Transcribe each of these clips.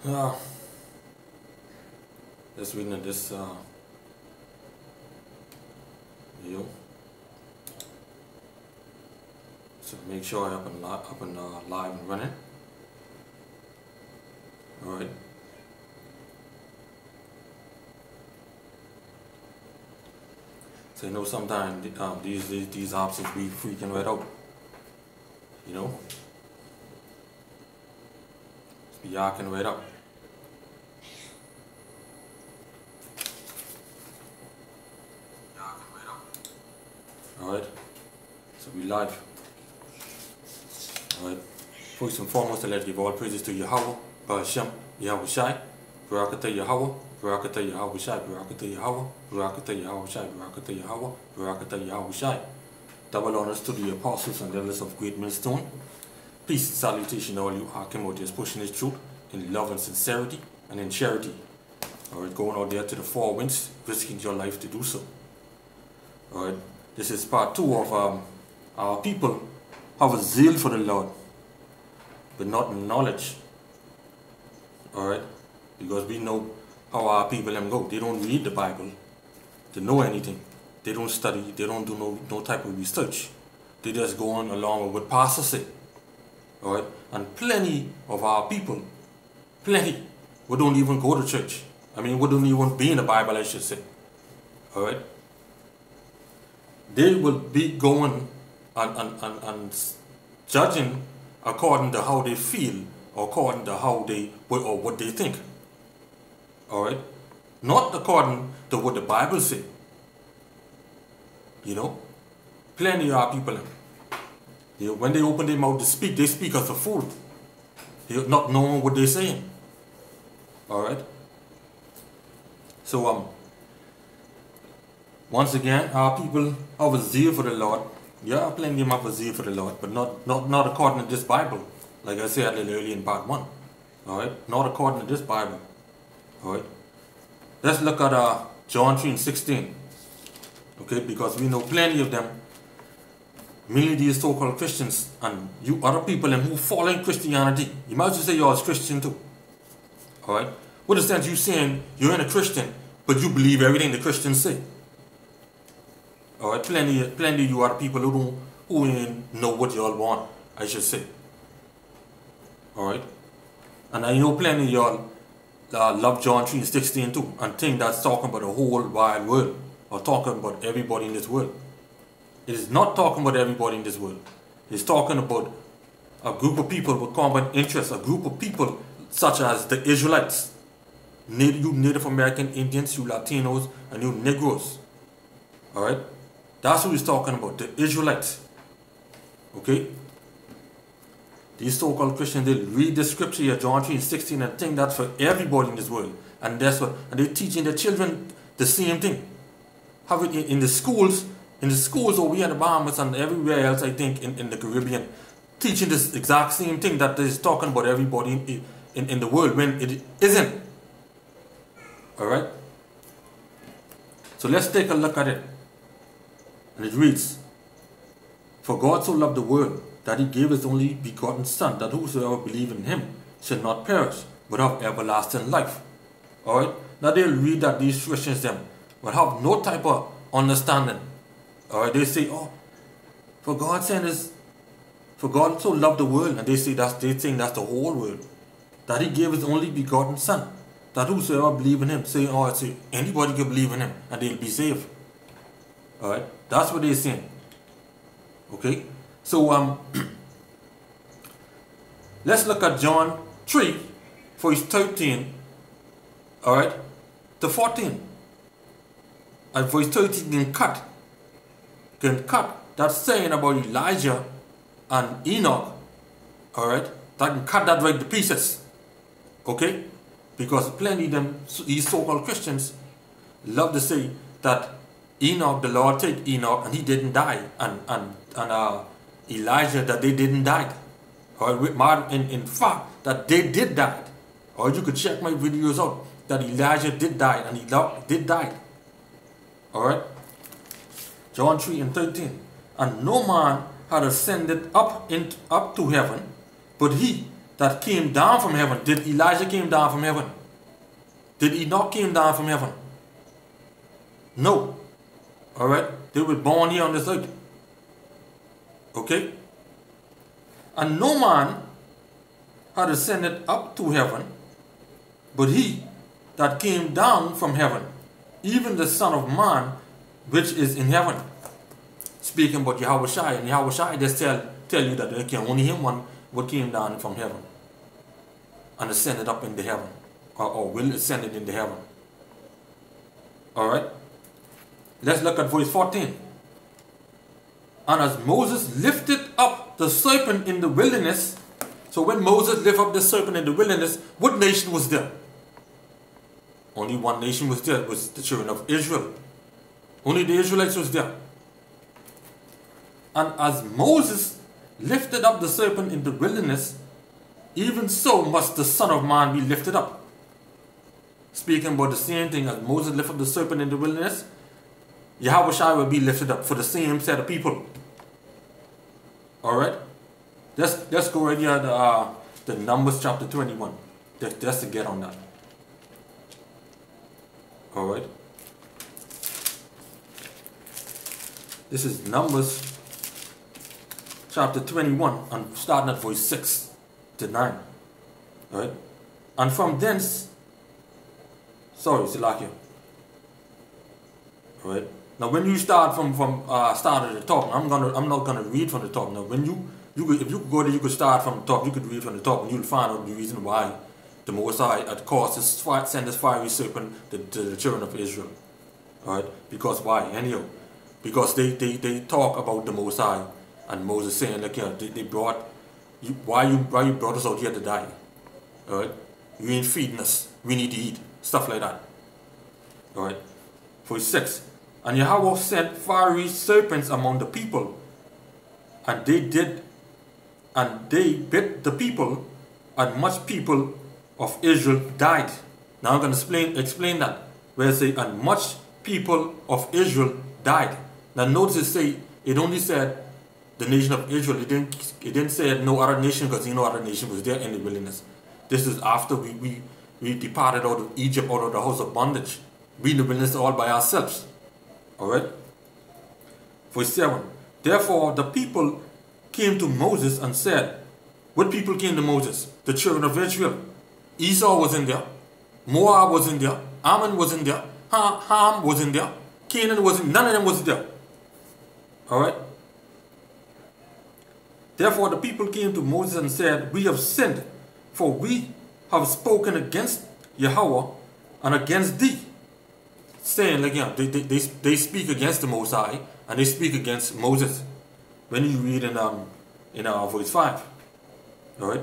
Uh, just reading this video. So make sure I'm up and live and running. All right. So you know sometimes these options be freaking right out. You know, just be yakking right up. Alright, so we live. Alright, first and foremost, I'd like to give all praises to Yahweh, Ba'ashem, Yahweh Shai, Barakatah Yahweh, Barakatah Yahweh Shai, Barakatah Yahweh, Barakatah Yahweh Shai, Barakatah Yahweh, Barakatah Yahweh Shai. Double honors to the apostles and elders of Great Millstone. Peace and salutation to all you Hakim out there pushing this truth in love and sincerity and in charity. Alright, going out there to the four winds, risking your life to do so. Alright. This is part 2 of our people have a zeal for the Lord, but not knowledge. Alright? Because we know how our people go. They don't read the Bible to know anything. They don't study. They don't do no type of research. They just go on along with what pastors say. Alright? And plenty of our people, plenty, we don't even go to church. I mean, we don't even be in the Bible, I should say. Alright? They will be going and judging according to how they feel, or according to how they or what they think. Alright? Not according to what the Bible says. You know? Plenty of our people, you know, when they open their mouth to speak, they speak as a fool. You know, not knowing what they're saying. Alright? So once again, our people have a zeal for the Lord. Yeah, plenty of them have a zeal for the Lord, but not according to this Bible. Like I said a little earlier in part 1. Alright? Not according to this Bible. Alright? Let's look at John 3:16. Okay? Because we know plenty of them, mainly these so-called Christians, and you other people who follow in Christianity. You might as well say you're a Christian too. Alright? What is that you saying you're in a Christian, but you believe everything the Christians say? Alright, plenty you are people who ain't know what y'all want, I should say. Alright? And I know plenty of y'all love John 3:16 too, and think that's talking about the whole wide world, or talking about everybody in this world. It is not talking about everybody in this world. It's talking about a group of people with common interests, a group of people such as the Israelites, you Native American Indians, you Latinos, and you Negroes. Alright? That's who he's talking about, the Israelites. Okay? These so-called Christians, they read the scripture here, John 3:16, and think that's for everybody in this world. And that's what, and they're teaching their children the same thing. Have it in the schools over here in the Bahamas and everywhere else, I think, in the Caribbean, teaching this exact same thing that is talking about everybody in the world, when it isn't. Alright? So let's take a look at it. And it reads, "For God so loved the world, that he gave his only begotten Son, that whosoever believe in him shall not perish, but have everlasting life." Alright? Now they'll read that these Christians them, but have no type of understanding. Alright? They say, oh, for God so loved the world, and they think that's the whole world. That he gave his only begotten Son, that whosoever believe in him, say anybody can believe in him, and they'll be saved. Alright? That's what they're saying. Okay? So let's look at John 3, verse 13. Alright? To 14. And verse 13 can cut that saying about Elijah and Enoch. Alright? That can cut that right to pieces. Okay? Because plenty of them, these so-called Christians, love to say that Enoch, the Lord take Enoch, and he didn't die, and Elijah, that they didn't die. Or in fact, that they did die. Or you could check my videos out, that Elijah did die, and Enoch did die. Alright? John 3:13. "And no man had ascended up to heaven, but he that came down from heaven. Did Elijah came down from heaven? Did Enoch came down from heaven? No. Alright? They were born here on this earth. Okay? And no man had ascended up to heaven, but he that came down from heaven, even the Son of Man, which is in heaven. Speaking about Yahushua, and Yahushua just tell you that okay, only him one what came down from heaven and ascended up into heaven, or will ascend it into heaven. Alright? Let's look at verse 14. And as Moses lifted up the serpent in the wilderness, so when Moses lifted up the serpent in the wilderness, what nation was there? Only one nation was there, was the children of Israel. Only the Israelites was there. And as Moses lifted up the serpent in the wilderness, even so must the Son of Man be lifted up. Speaking about the same thing, as Moses lifted up the serpent in the wilderness, Yahushua will be lifted up for the same set of people. Alright? Let's go right here to the Numbers chapter 21. Just to get on that. Alright? This is Numbers chapter 21, and starting at verse 6 to 9. Alright? And from thence, sorry, Salakia. Alright? Now when you start from start at the top, I'm not gonna read from the top. Now when if you could go there, you could start from the top, you could read from the top, and you'll find out the reason why the Most High had caused this send this fiery serpent to the children of Israel. Alright? Because why? Anyhow. Because they talk about the Most High, and Moses saying like, yeah, they brought you, why you brought us out here to die? Alright? You ain't feeding us. We need to eat. Stuff like that. Alright? Verse 6. And Yahweh sent fiery serpents among the people, and they bit the people, and much people of Israel died. Now I'm going to explain that. Where it say, and much people of Israel died. Now notice it only said the nation of Israel. It didn't say no other nation, because no other nation was there in the wilderness. This is after we departed out of Egypt, out of the house of bondage. We in the wilderness all by ourselves. Alright? Verse 7. Therefore the people came to Moses and said, what people came to Moses? The children of Israel. Esau was in there. Moab was in there. Ammon was in there. Ham was in there. Canaan was in, none of them was there. Alright? Therefore the people came to Moses and said, we have sinned, for we have spoken against Yahweh and against thee. Saying like, yeah, they speak against the Most High, and they speak against Moses. When you read in verse 5. Alright?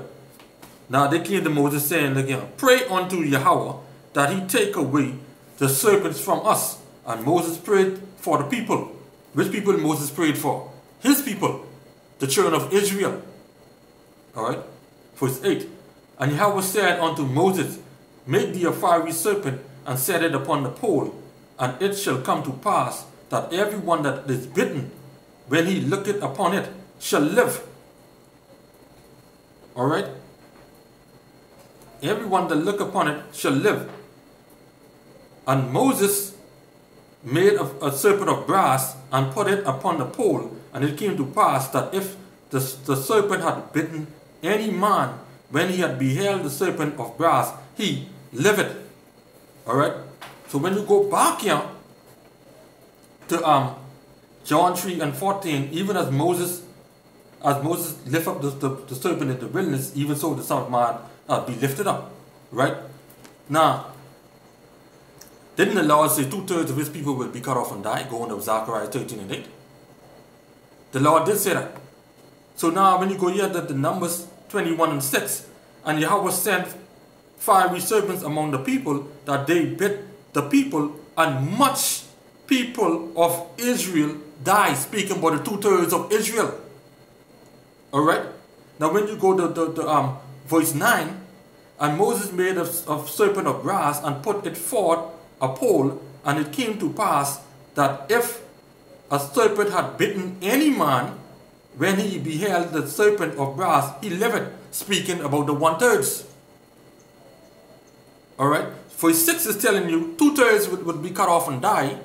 Now they came to Moses saying like, yeah, pray unto Yahweh that he take away the serpents from us. And Moses prayed for the people. Which people Moses prayed for? His people, the children of Israel. Alright? Verse 8. And Yahweh said unto Moses, make thee a fiery serpent, and set it upon the pole, and it shall come to pass that everyone that is bitten, when he looketh upon it, shall live. Alright? Everyone that look upon it shall live. And Moses made a serpent of brass, and put it upon the pole, and it came to pass that if the serpent had bitten any man, when he had beheld the serpent of brass, he liveth. Alright? So when you go back here to John 3 and 14, even as Moses lift up the serpent in the wilderness, even so the Son of Man be lifted up. Right? Now, didn't the Lord say 2/3 of his people will be cut off and die? Going to Zechariah 13 and 8. The Lord did say that. So now when you go here to the Numbers 21 and 6, and Yahweh sent fiery serpents among the people, that they bit the people, and much people of Israel died. Speaking about the 2/3 of Israel. Alright? Now when you go to verse 9, and Moses made a serpent of brass, and put it forth a pole, and it came to pass that if a serpent had bitten any man, when he beheld the serpent of brass, he lived, speaking about the 1/3. Alright? Verse 6 is telling you 2/3 would be cut off and die,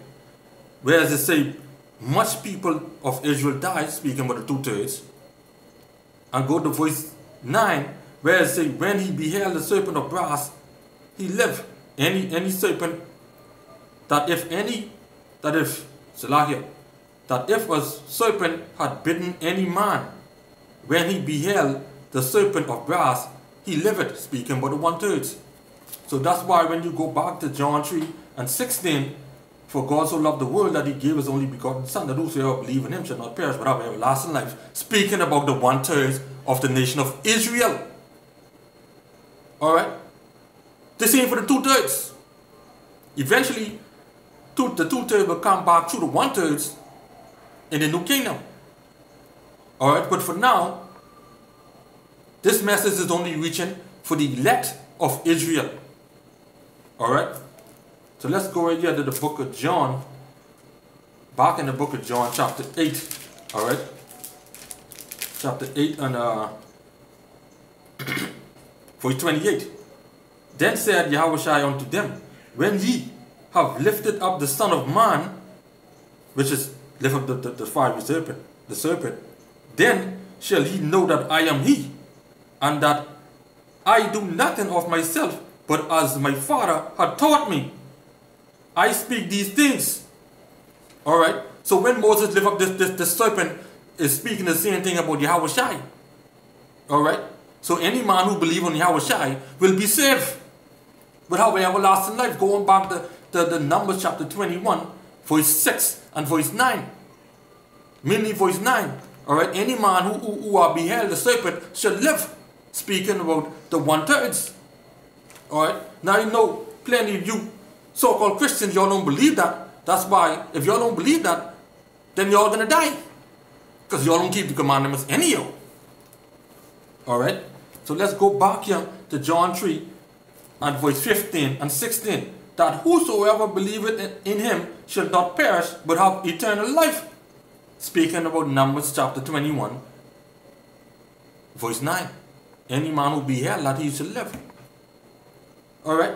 whereas it say much people of Israel died, speaking about the 2/3. And go to verse 9, where it say when he beheld the serpent of brass, he lived. Any serpent that if a serpent had bitten any man, when he beheld the serpent of brass, he lived, speaking about the 1/3. So that's why when you go back to John 3:16, for God so loved the world that he gave his only begotten Son, that whosoever believe in him shall not perish but have everlasting life, speaking about the 1/3 of the nation of Israel. Alright? The same for the 2/3. Eventually, the 2/3 will come back to the 1/3 in the new kingdom. Alright, but for now, this message is only reaching for the elect of Israel. Alright? So let's go right here to the book of John. Back in the book of John, chapter 8. Alright? Chapter 8 and verse 28. Then said Yahushua unto them, when ye have lifted up the Son of Man, which is lift up the fiery serpent, the serpent, then shall he know that I am he, and that I do nothing of myself, but as my Father had taught me, I speak these things. Alright? So when Moses lift up this serpent, is speaking the same thing about Yahushua. Alright? So any man who believes on Yahushua will be saved, but have everlasting life. Going back to the Numbers chapter 21, verse 6 and verse 9. Mainly verse 9. Alright, any man who beheld the serpent shall live. Speaking about the 1/3. Alright, now you know plenty of you so-called Christians, y'all don't believe that. That's why, if y'all don't believe that, then y'all gonna die. Because y'all don't keep the commandments anyhow. Alright, so let's go back here to John 3 and verse 15 and 16. That whosoever believeth in him shall not perish, but have eternal life. Speaking about Numbers chapter 21, verse 9. Any man who beheld that he shall live. Alright?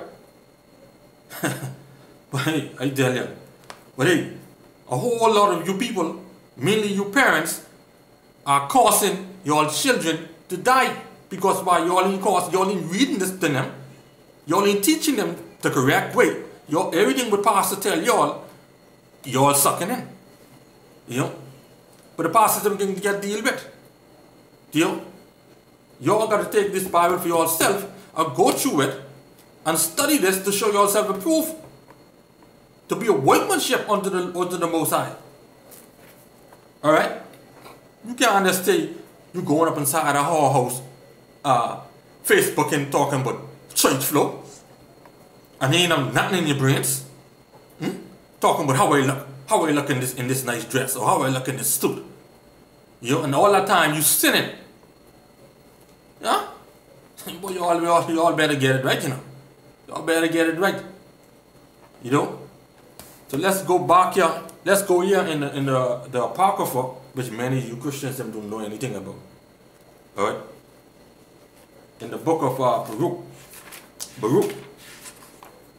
But hey, I tell you. But hey, a whole lot of you people, mainly you parents, are causing your children to die. Because why? Y'all ain't reading this to them. Y'all ain't teaching them the correct way. Everything the pastor tell y'all sucking in. You know? But the pastor can get deal with. You know? Y'all got to take this Bible for yourself and go through it and study this to show yourself approved. To be a workmanship unto the Most High. Alright? You can't just say you going up inside a whorehouse, Facebook and talking about church flow. And ain't nothing in your brains. Talking about how I look in this nice dress, or how I look in this suit. You know, and all that time you sinning. Yeah? Boy, y'all better get it right, you know. Y'all better get it right. You know? So let's go back here. Let's go here in the Apocrypha, which many of you Christians don't know anything about. Alright? In the book of Baruch.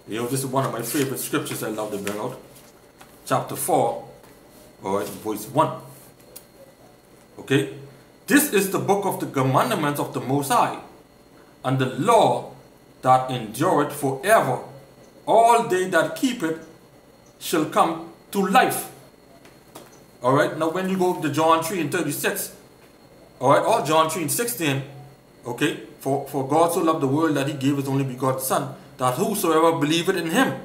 You know, this is one of my favorite scriptures I love to bring out. Chapter 4, alright, verse 1. Okay? This is the book of the commandments of the Most High, and the law that endureth forever. All they that keep it shall come to life. Alright, now when you go to John 3 and 36, alright, or John 3 and 16, okay, for God so loved the world that he gave his only begotten Son, that whosoever believeth in him,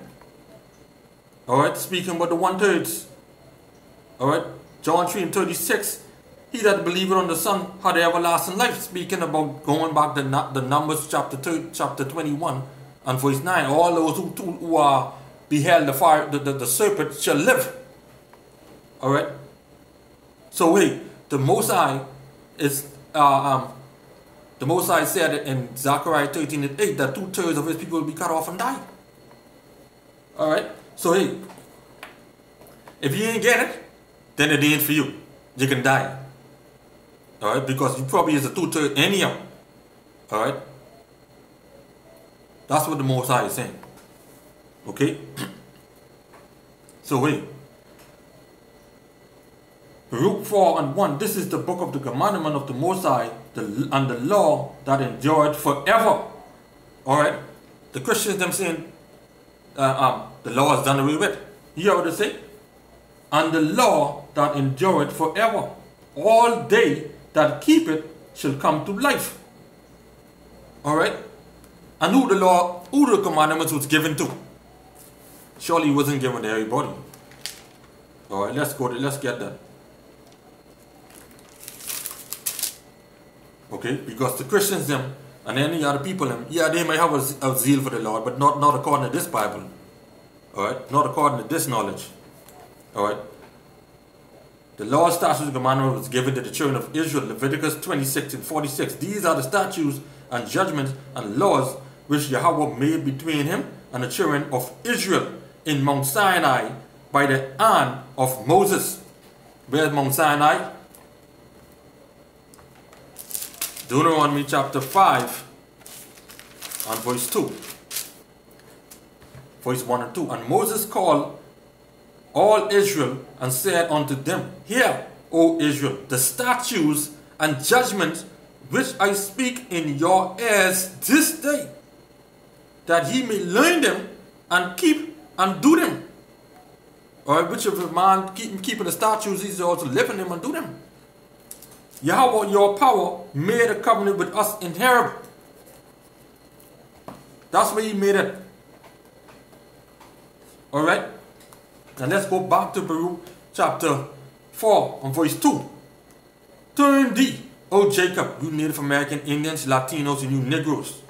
alright, speaking about the 1/3, alright, John 3 and 36, he that believeth on the Son had everlasting life, speaking about going back to the Numbers chapter 21 and verse 9, all those who are beheld the fire, the serpent shall live. Alright, so hey, the Most High is the Most High said in Zechariah 13 and 8 that 2/3 of his people will be cut off and die. Alright, so hey, if you ain't get it, then it ain't for you. You can die. Alright, because you probably is a two-third anyhow. Alright? That's what the Most High is saying. Okay? So wait. Baruch 4:1. This is the book of the commandment of the Most High, and the law that endured forever. Alright? The Christians them saying the law is done away with. You hear what they say? And the law that endureth forever. All they that keep it shall come to life. Alright? And who the commandments was given to? Surely it wasn't given to everybody. Alright, let's get that. Okay, because the Christians them and any other people them, yeah, they may have a zeal for the Lord, but not according to this Bible. Alright, not according to this knowledge. Alright. The law, statutes, and commandments was given to the children of Israel, Leviticus 26:46. These are the statutes and judgments and laws which Yahweh made between him and the children of Israel in Mount Sinai by the hand of Moses. Where's Mount Sinai? Deuteronomy chapter 5 and verse 2. Verse 1 and 2. And Moses called all Israel and said unto them, Hear, O Israel, the statutes and judgments which I speak in your ears this day, that ye may learn them and keep and do them. Or which if a man keeping the statutes, he's also living them and do them. Yahweh, your power, made a covenant with us in Horeb. That's where he made it. Alright? Now let's go back to Baruch chapter 4 and verse 2. Turn thee, O Jacob, you Native American Indians, Latinos, and you Negroes,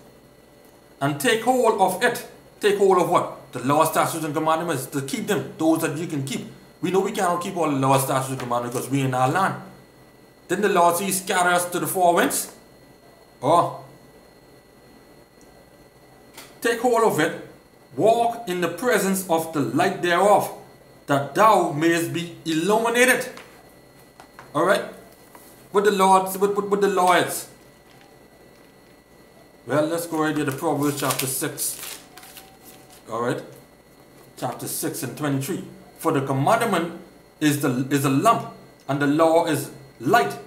and take hold of it. Take hold of what? The law, statutes, and commandments. To keep them, those that you can keep. We know we cannot keep all the law, statutes, and commandments because we in our land. Then the Lord says, scatter us to the four winds. Oh. Take hold of it. Walk in the presence of the light thereof, that thou mayest be illuminated. Alright? What the law is. Well, let's go right here to Proverbs chapter 6. Alright? Chapter 6 and 23. For the commandment is a lamp, and the law is light,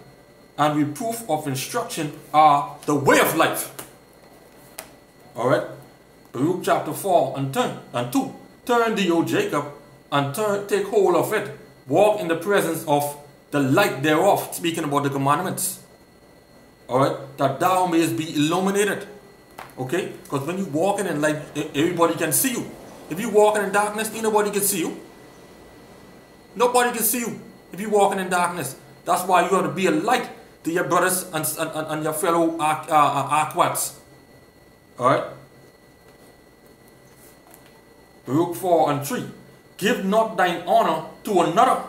and reproof of instruction are the way of life. Alright? Baruch chapter 4 and 2. Turn thee, O Jacob, and take hold of it. Walk in the presence of the light thereof. Speaking about the commandments. Alright? That thou mayest be illuminated. Okay? Because when you walking in light, everybody can see you. If you walking in darkness, nobody can see you. Nobody can see you if you walking in darkness. That's why you have to be a light to your brothers and your fellow Aquats. Alright? Baruch 4 and 3. Give not thine honor to another.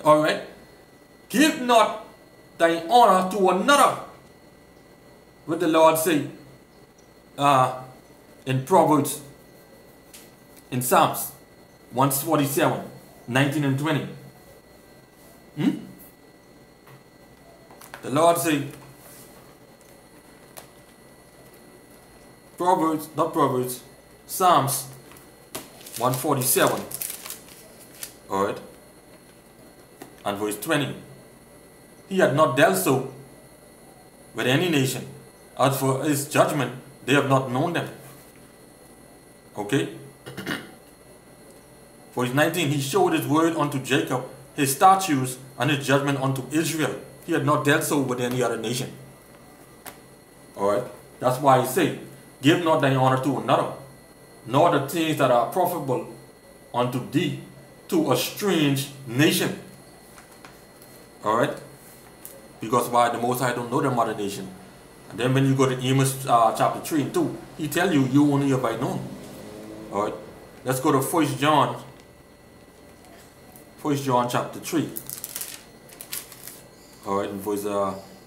Alright? Give not thine honor to another. What the Lord say in Proverbs, in Psalms 147, 19 and 20. The Lord say, Psalms 147, alright, and verse 20. He had not dealt so with any nation. As for his judgment, they have not known them. Okay? Verse 19, he showed his word unto Jacob, his statutes and his judgment unto Israel. He had not dealt so with any other nation. Alright? That's why he said, give not thine honor to another, nor the things that are profitable unto thee to a strange nation. Alright? Because why? The Most High don't know them other nation. And then when you go to Amos chapter 3 and 2, he tell you, you only have by known. Alright? Let's go to 1 John. 1 John chapter 3. Alright, in verse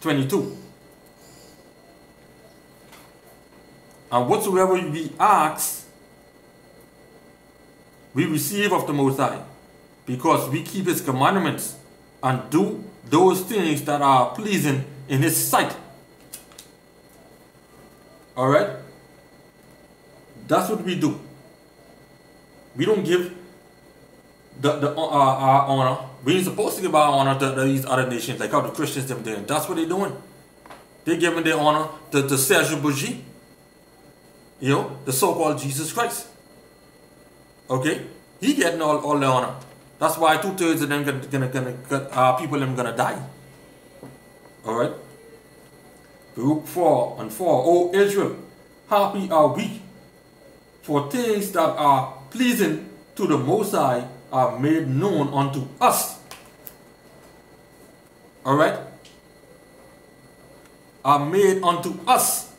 22. And whatsoever we ask, we receive of the Most High, because we keep his commandments and do those things that are pleasing in his sight. Alright? That's what we do. We don't give our honor. We ain't supposed to give our honor to these other nations, like how the Christians them doing. That's what they're doing. They're giving their honor to Serge Bougie, you know, the so-called Jesus Christ. Okay? He getting all the honor. That's why 2/3 of them people them gonna die. Alright? Baruch 4:4. O Israel, happy are we, for things that are pleasing to the Most High are made known unto us. Alright? Are made unto us.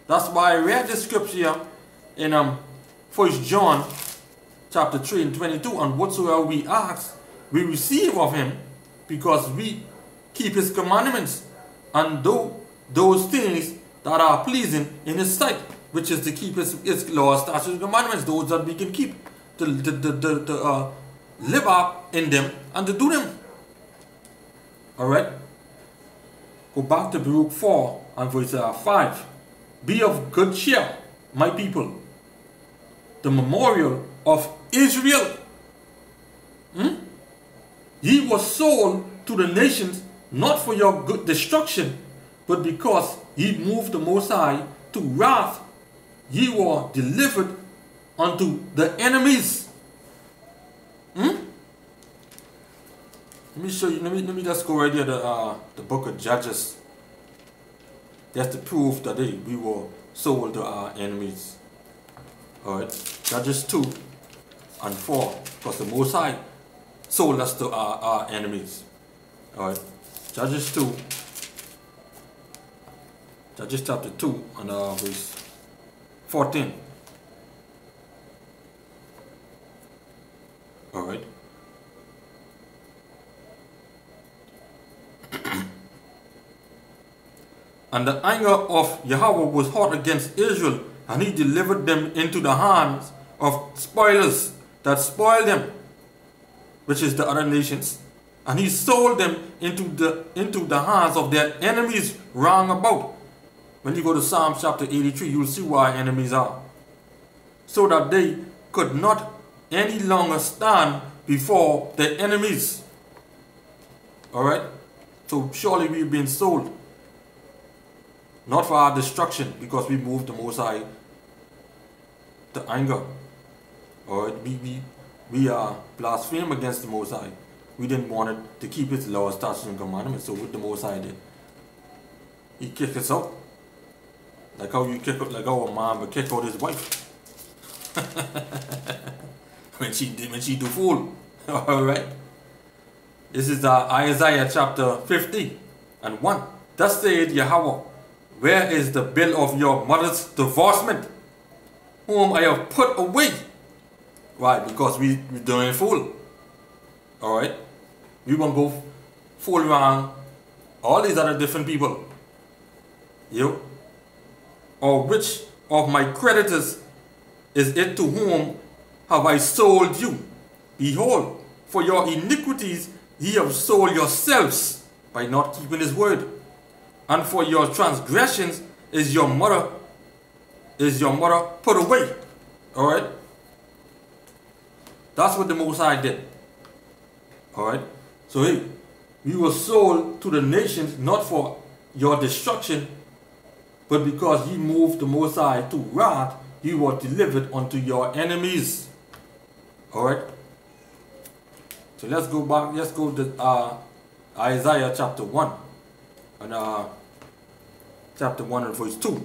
That's why I read the scripture in 1 John chapter 3:22. And whatsoever we ask, we receive of him, because we keep his commandments and do those things that are pleasing in his sight, which is to keep his laws, statutes, and commandments, those that we can keep, to live up in them and to do them. Alright? Go back to Baruch 4 and verse 5. Be of good cheer, my people. The memorial of Israel. Ye were sold to the nations, not for your good destruction, but because ye moved the Most High to wrath. Ye were delivered unto the enemies. Let me show you. Let me just go right here to the book of Judges. That's the proof that we were sold to our enemies. Alright, Judges 2:4. Because the Most High sold us to our enemies. Alright, Judges chapter 2 and verse 14. Alright. And the anger of Yahweh was hot against Israel, and he delivered them into the hands of spoilers that spoiled them, which is the other nations. And he sold them into the hands of their enemies round about. When you go to Psalm chapter 83, you'll see why enemies are. So that they could not any longer stand before their enemies. Alright? So surely we've been sold. Not for our destruction, because we moved the Most High to anger. Alright? We are blaspheme against the Most High. We didn't want it to keep his laws, statutes, and commandments. So what the Most High did, he kicked us out. Like how you kick out, like how a man would kick out his wife. when she do fool. Alright. This is Isaiah chapter 50:1. Thus saith Yahweh, where is the bill of your mother's divorcement, whom I have put away? Why? Because we doing fool. Alright? We won't go fool around all these other different people. You? Or which of my creditors is it to whom have I sold you? Behold, for your iniquities ye have sold yourselves by not keeping his word. And for your transgressions is your mother put away. Alright? That's what the Most High did. Alright? So hey, we were sold to the nations not for your destruction, but because ye moved the Most High to wrath, ye were delivered unto your enemies. Alright? So let's go back, let's go to Isaiah chapter 1. And chapter 1 and verse 2.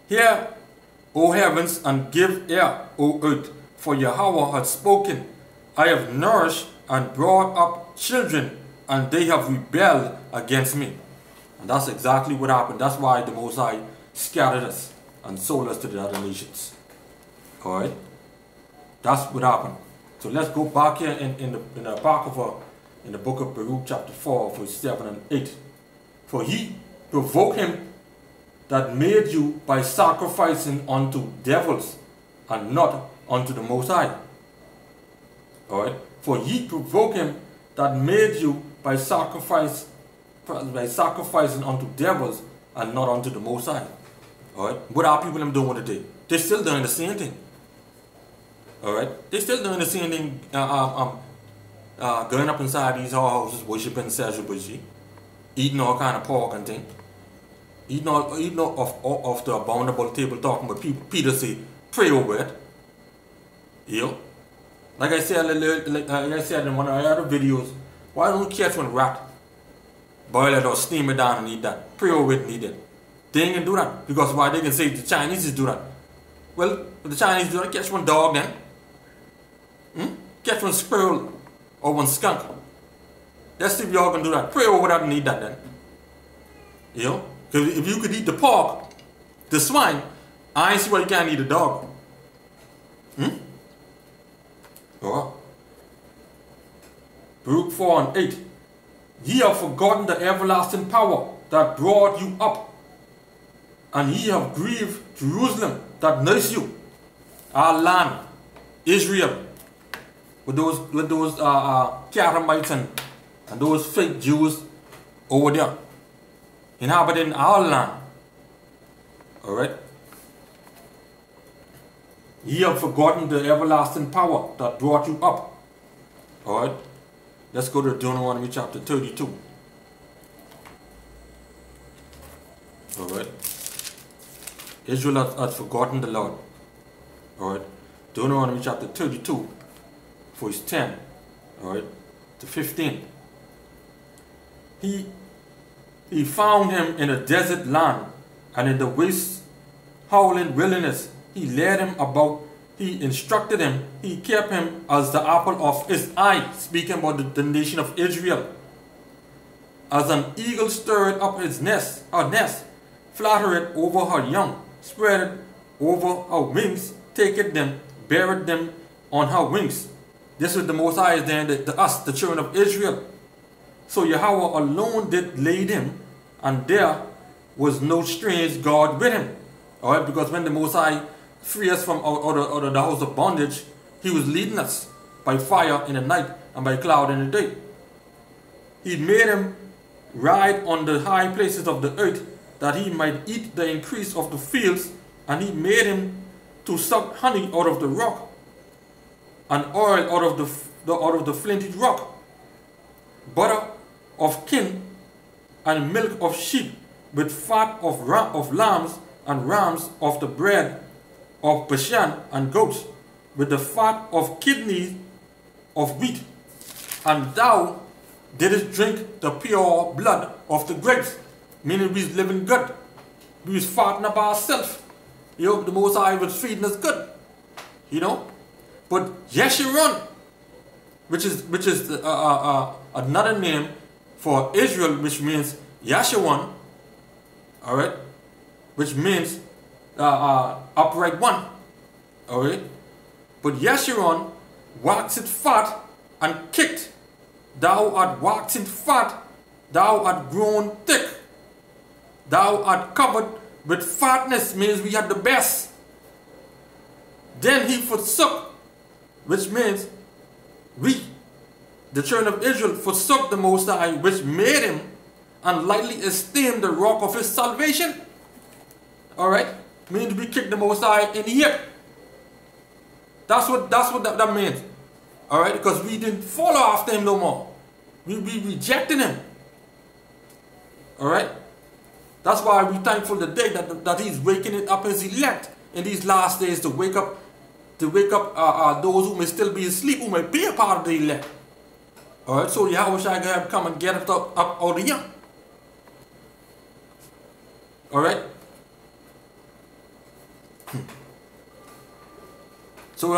Hear, O heavens, and give ear, O earth, for Yahweh hath spoken. I have nourished and brought up children, and they have rebelled against me. And that's exactly what happened. That's why the Most High scattered us and sold us to the other nations. Alright? That's what happened. So let's go back here in the book of Baruch chapter 4 verse 7 and 8. For ye provoke him that made you by sacrificing unto devils and not unto the Most High. Alright? For ye provoke him that made you by sacrificing unto devils and not unto the Most High. Alright? What are people them doing today? They're still doing the same thing. Alright? They're still doing the same thing. Going up inside these houses, worshiping Sejubushi, eating all kind of pork and thing. Eating off the abominable table, talking about people. Peter say, pray over it. You know? Like I said in one of the other videos, why don't you catch one rat, boil it or steam it down and eat that? Pray over it and eat it. They ain't gonna do that. Because why? They can say the Chinese do that. Well, if the Chinese do that, catch one dog then. Catch one squirrel or one skunk. Let's see if y'all can do that. Pray over that and eat that then. You know? Because if you could eat the pork, the swine, I ain't see why you can't eat a dog. Baruch 4 and 8. Ye have forgotten the everlasting power that brought you up, and ye have grieved Jerusalem that nursed you, our land, Israel, with those Caramites and those fake Jews over there, inhabiting our land. Alright? Ye have forgotten the everlasting power that brought you up. Alright? Let's go to Deuteronomy chapter 32. Alright? Israel has forgotten the Lord. Alright? Deuteronomy chapter 32, verse 10. Alright? To 15. He found him in a desert land and in the waste howling wilderness. He led him about, he instructed him, he kept him as the apple of his eye, speaking about the nation of Israel. As an eagle stirred up his nest, flatter it over her young, spread it over her wings, take it them, buried them on her wings. This is the Most High then, us, the children of Israel. So Yahweh alone did lead him, and there was no strange God with him. Alright, because when the Most High free us from out of the house of bondage, he was leading us by fire in the night and by cloud in the day. He made him ride on the high places of the earth, that he might eat the increase of the fields, and he made him to suck honey out of the rock, and oil out of the flinty rock, butter of kine, and milk of sheep, with fat of lambs and rams, of the bread of Bashan and goats, with the fat of kidneys of wheat. And thou didst drink the pure blood of the grapes, meaning we was living good. We was fattening up ourselves. You know, the Most High was feeding us good. You know? But YASHAWAN, which is another name for Israel, which means YASHAWAN, alright, which means upright one. Alright? But YASHAWAN waxed fat and kicked. Thou art waxing fat, thou art grown thick. Thou art covered with fatness, means we had the best. Then he forsook, which means we, the children of Israel, forsook the Most High, which made him, and lightly esteemed the rock of his salvation. Alright? Means we kicked the Most High in the hip. That's what that means. Alright? Because we didn't follow after him no more. We rejected him. Alright? That's why we're thankful today that he's waking it up his elect in these last days to wake up those who may still be asleep, who may be a part of the elect. Alright? So Yahweh shall have come and get us up out of here. Alright? So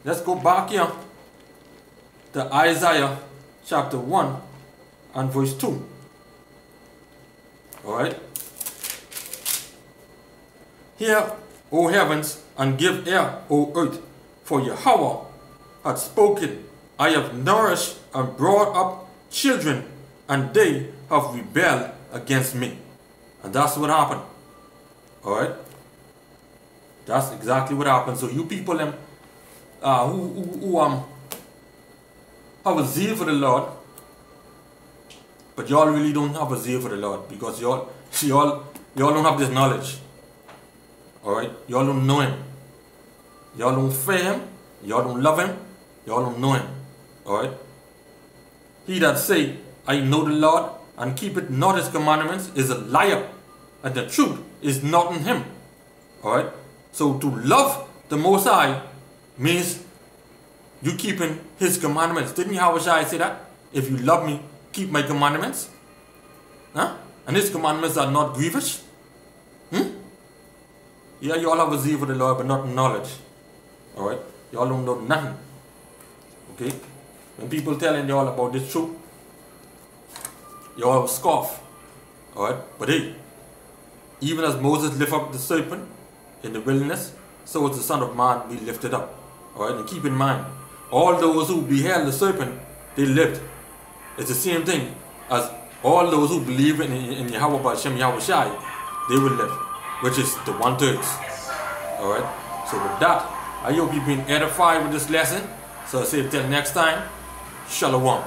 let's go back here to Isaiah chapter 1 and verse 2. Alright? Hear, O heavens, and give ear, O earth, for Yahweh hath spoken. I have nourished and brought up children, and they have rebelled against me. And that's what happened. Alright? That's exactly what happened. So you people who have a zeal for the Lord, but y'all really don't have a zeal for the Lord because y'all don't have this knowledge. Alright? Y'all don't know him. Y'all don't fear him. Y'all don't love him. Y'all don't know him. Alright? He that say, I know the Lord, and keepeth not his commandments, is a liar, and the truth is not in him. Alright? So to love the Most High means you keeping his commandments. Didn't YASHAWAN say that? If you love me, keep my commandments. Huh? And his commandments are not grievous. Yeah, you all have a zeal for the Lord, but not knowledge. Alright? Y'all don't know nothing. Okay? When people telling y'all about this truth, y'all scoff. Alright? But hey, even as Moses lifted up the serpent in the wilderness, so is the Son of Man be lifted up. Alright? And keep in mind, all those who beheld the serpent, they lived. It's the same thing as all those who believe in Yahweh B'Shem YASHAWAN, they will live, which is the 1/3. Alright? So with that, I hope you've been edified with this lesson. So I say till next time, Shalom.